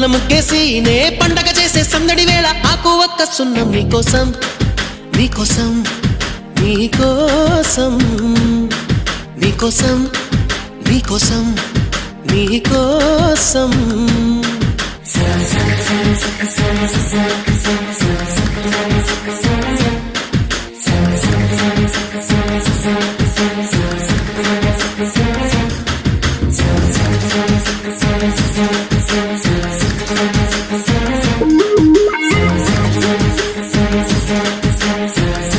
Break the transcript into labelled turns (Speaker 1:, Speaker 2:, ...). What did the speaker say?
Speaker 1: ముద్దుల ముగ్గేసి నే పండగ చేసే సందడి వేళ ఆకు ఒక్క సున్నం నీకోసం నీకోసం నీకోసం నీకోసం నీకోసం నీకోసం